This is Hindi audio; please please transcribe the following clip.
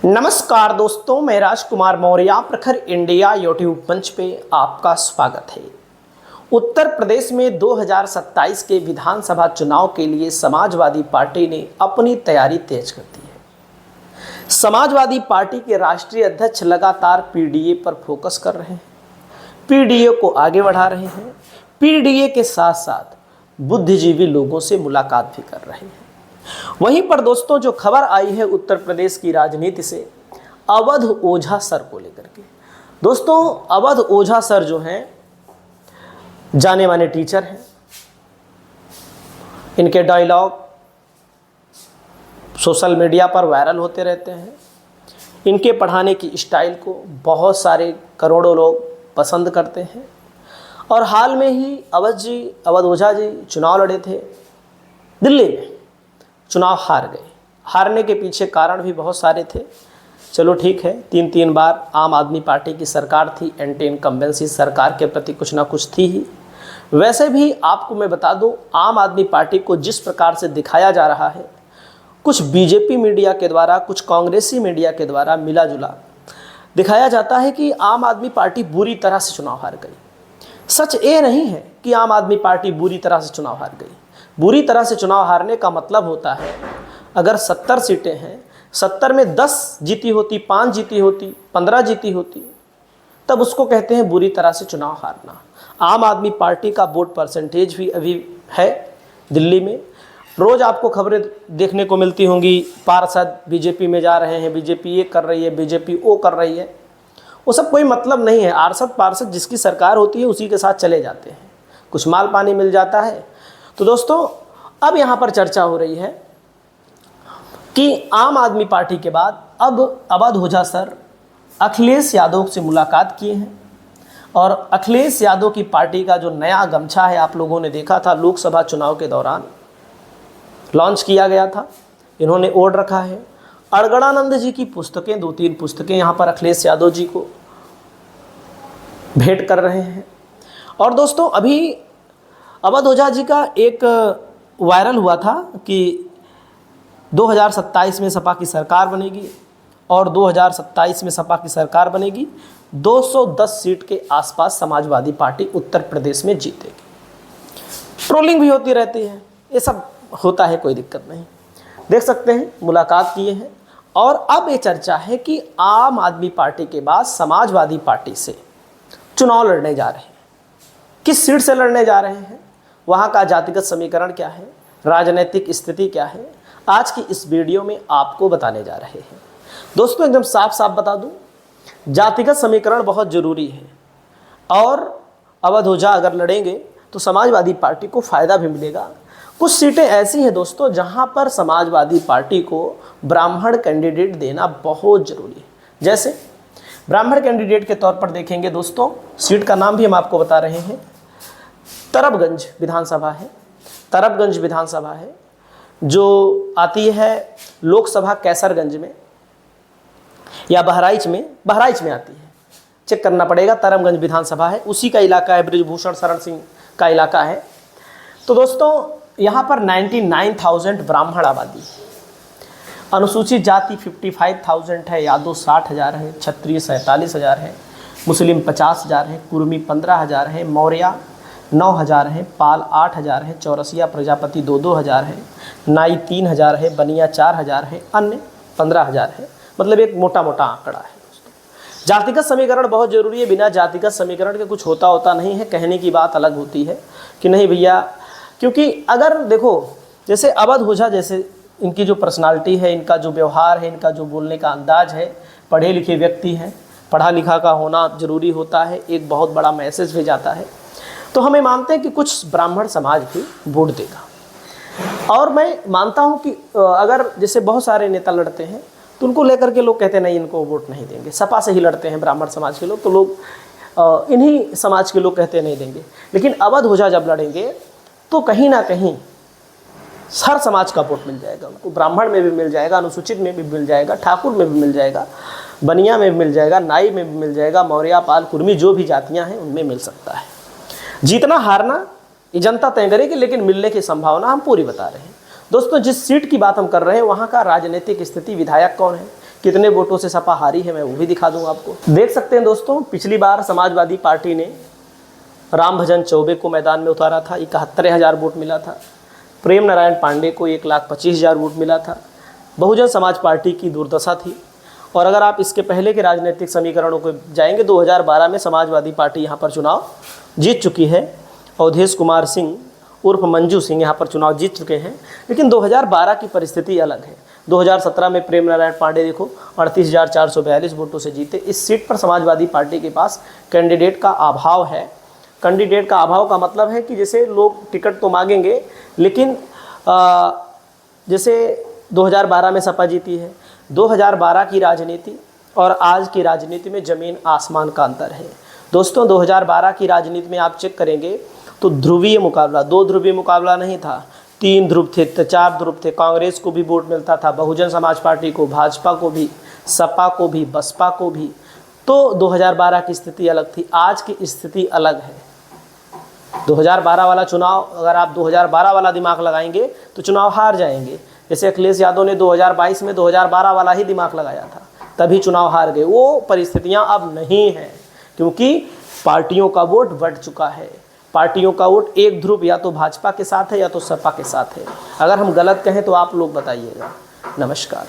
नमस्कार दोस्तों, मैं राजकुमार मौर्य प्रखर इंडिया यूट्यूब मंच पे आपका स्वागत है। उत्तर प्रदेश में 2027 के विधानसभा चुनाव के लिए समाजवादी पार्टी ने अपनी तैयारी तेज कर दी है। समाजवादी पार्टी के राष्ट्रीय अध्यक्ष लगातार पीडीए पर फोकस कर रहे हैं, पीडीए को आगे बढ़ा रहे हैं। पीडीए के साथ साथ बुद्धिजीवी लोगों से मुलाकात भी कर रहे हैं। वहीं पर दोस्तों, जो खबर आई है उत्तर प्रदेश की राजनीति से, अवध ओझा सर को लेकर के। दोस्तों, अवध ओझा सर जो हैं, जाने माने टीचर हैं। इनके डायलॉग सोशल मीडिया पर वायरल होते रहते हैं। इनके पढ़ाने की स्टाइल को बहुत सारे करोड़ों लोग पसंद करते हैं। और हाल में ही अवध ओझा जी चुनाव लड़े थे दिल्ली में, चुनाव हार गए। हारने के पीछे कारण भी बहुत सारे थे। चलो ठीक है, तीन बार आम आदमी पार्टी की सरकार थी, एंटी इनकम्बेंसी सरकार के प्रति कुछ ना कुछ थी ही। वैसे भी आपको मैं बता दूं, आम आदमी पार्टी को जिस प्रकार से दिखाया जा रहा है, कुछ बीजेपी मीडिया के द्वारा, कुछ कांग्रेसी मीडिया के द्वारा मिला जुला दिखाया जाता है कि आम आदमी पार्टी बुरी तरह से चुनाव हार गई। सच ये नहीं है कि आम आदमी पार्टी बुरी तरह से चुनाव हार गई। बुरी तरह से चुनाव हारने का मतलब होता है, अगर 70 सीटें हैं, 70 में 10 जीती होती, 5 जीती होती, 15 जीती होती, तब उसको कहते हैं बुरी तरह से चुनाव हारना। आम आदमी पार्टी का वोट परसेंटेज भी अभी है दिल्ली में। रोज़ आपको खबरें देखने को मिलती होंगी, पार्षद बीजेपी में जा रहे हैं, बीजेपी ये कर रही है, बीजेपी वो कर रही है। वो सब कोई मतलब नहीं है। आर्षद पार्षद जिसकी सरकार होती है उसी के साथ चले जाते हैं, कुछ माल पानी मिल जाता है। तो दोस्तों, अब यहाँ पर चर्चा हो रही है कि आम आदमी पार्टी के बाद अब अवध ओझा सर अखिलेश यादव से मुलाकात किए हैं। और अखिलेश यादव की पार्टी का जो नया गमछा है, आप लोगों ने देखा था, लोकसभा चुनाव के दौरान लॉन्च किया गया था, इन्होंने ओढ़ रखा है। अड़गड़ानंद जी की पुस्तकें, 2-3 पुस्तकें यहाँ पर अखिलेश यादव जी को भेंट कर रहे हैं। और दोस्तों, अभी अवध ओझा जी का एक वायरल हुआ था कि 2027 में सपा की सरकार बनेगी, और 2027 में सपा की सरकार बनेगी, 210 सीट के आसपास समाजवादी पार्टी उत्तर प्रदेश में जीतेगी। ट्रोलिंग भी होती रहती है, ये सब होता है, कोई दिक्कत नहीं। देख सकते हैं, मुलाकात किए हैं। और अब ये चर्चा है कि आम आदमी पार्टी के बाद समाजवादी पार्टी से चुनाव लड़ने जा रहे हैं। किस सीट से लड़ने जा रहे हैं, वहाँ का जातिगत समीकरण क्या है, राजनीतिक स्थिति क्या है, आज की इस वीडियो में आपको बताने जा रहे हैं। दोस्तों, एकदम साफ साफ बता दूं, जातिगत समीकरण बहुत ज़रूरी है। और अवध ओझा अगर लड़ेंगे तो समाजवादी पार्टी को फ़ायदा भी मिलेगा। कुछ सीटें ऐसी हैं दोस्तों, जहाँ पर समाजवादी पार्टी को ब्राह्मण कैंडिडेट देना बहुत ज़रूरी है। जैसे ब्राह्मण कैंडिडेट के तौर पर देखेंगे दोस्तों, सीट का नाम भी हम आपको बता रहे हैं, तरबगंज विधानसभा है। तरबगंज विधानसभा है जो आती है लोकसभा कैसरगंज में या बहराइच में आती है, चेक करना पड़ेगा। तरबगंज विधानसभा है, उसी का इलाका है, बृजभूषण शरण सिंह का इलाका है। तो दोस्तों, यहाँ पर 99,000 ब्राह्मण आबादी है। अनुसूचित जाति 55,000 है, यादव 60,000 है, क्षत्रिय 47,000 है, मुस्लिम 50,000 है, कुर्मी 15,000 है, मौर्य 9,000 है, पाल 8,000 है, चौरसिया प्रजापति 2-2 है, नाई 3,000 है, बनिया 4,000 है, अन्य 15,000 है। मतलब एक मोटा आंकड़ा है दोस्तों। जातिगत समीकरण बहुत ज़रूरी है। बिना जातिगत समीकरण के कुछ होता नहीं है। कहने की बात अलग होती है कि नहीं भैया, क्योंकि अगर देखो, जैसे अवध ओझा जैसे इनकी जो पर्सनालिटी है, इनका जो व्यवहार है, इनका जो बोलने का अंदाज है, पढ़े लिखे व्यक्ति हैं, पढ़ा लिखा का होना ज़रूरी होता है, एक बहुत बड़ा मैसेज भी जाता है। तो हमें मानते हैं कि कुछ ब्राह्मण समाज भी वोट देगा। और मैं मानता हूं कि अगर जैसे बहुत सारे नेता लड़ते हैं तो उनको लेकर के लोग कहते हैं नहीं, इनको वोट नहीं देंगे। सपा से ही लड़ते हैं ब्राह्मण समाज के लोग, तो लोग इन्हीं समाज के लोग कहते हैं नहीं देंगे। लेकिन अवध ओझा जब लड़ेंगे तो कहीं ना कहीं हर समाज का वोट मिल जाएगा उनको। ब्राह्मण में भी मिल जाएगा, अनुसूचित में भी मिल जाएगा, ठाकुर में भी मिल जाएगा, बनिया में भी मिल जाएगा, नाई में भी मिल जाएगा, मौर्य, पाल, कुर्मी जो भी जातियाँ हैं उनमें मिल सकता है। जीतना हारना ये जनता तय करेगी, लेकिन मिलने की संभावना हम पूरी बता रहे हैं। दोस्तों, जिस सीट की बात हम कर रहे हैं वहाँ का राजनीतिक स्थिति, विधायक कौन है, कितने वोटों से सपा हारी है मैं वो भी दिखा दूंगा आपको। देख सकते हैं दोस्तों, पिछली बार समाजवादी पार्टी ने राम भजन चौबे को मैदान में उतारा था, 71,000 वोट मिला था। प्रेम नारायण पांडे को 1,25,000 वोट मिला था। बहुजन समाज पार्टी की दुर्दशा थी। और अगर आप इसके पहले के राजनीतिक समीकरणों को जाएंगे, 2012 में समाजवादी पार्टी यहाँ पर चुनाव जीत चुकी है। अवधेश कुमार सिंह उर्फ मंजू सिंह यहाँ पर चुनाव जीत चुके हैं। लेकिन 2012 की परिस्थिति अलग है। 2017 में प्रेम नारायण पांडे देखो 38,442 वोटों से जीते। इस सीट पर समाजवादी पार्टी के पास कैंडिडेट का अभाव है। कैंडिडेट का अभाव का मतलब है कि जैसे लोग टिकट तो मांगेंगे, लेकिन जैसे 2012 में सपा जीती है, 2012 की राजनीति और आज की राजनीति में ज़मीन आसमान का अंतर है। दोस्तों 2012 की राजनीति में आप चेक करेंगे तो ध्रुवीय मुकाबला, 2 ध्रुवीय मुकाबला नहीं था, 3 ध्रुव थे, 4 ध्रुव थे। कांग्रेस को भी वोट मिलता था, बहुजन समाज पार्टी को, भाजपा को भी, सपा को भी, बसपा को भी। तो 2012 की स्थिति अलग थी, आज की स्थिति अलग है। 2012 वाला चुनाव, अगर आप 2012 वाला दिमाग लगाएंगे तो चुनाव हार जाएंगे। जैसे अखिलेश यादव ने 2022 में 2012 वाला ही दिमाग लगाया था, तभी चुनाव हार गए। वो परिस्थितियां अब नहीं हैं, क्योंकि पार्टियों का वोट बढ़ चुका है। पार्टियों का वोट एक ध्रुव या तो भाजपा के साथ है या तो सपा के साथ है। अगर हम गलत कहें तो आप लोग बताइएगा। नमस्कार।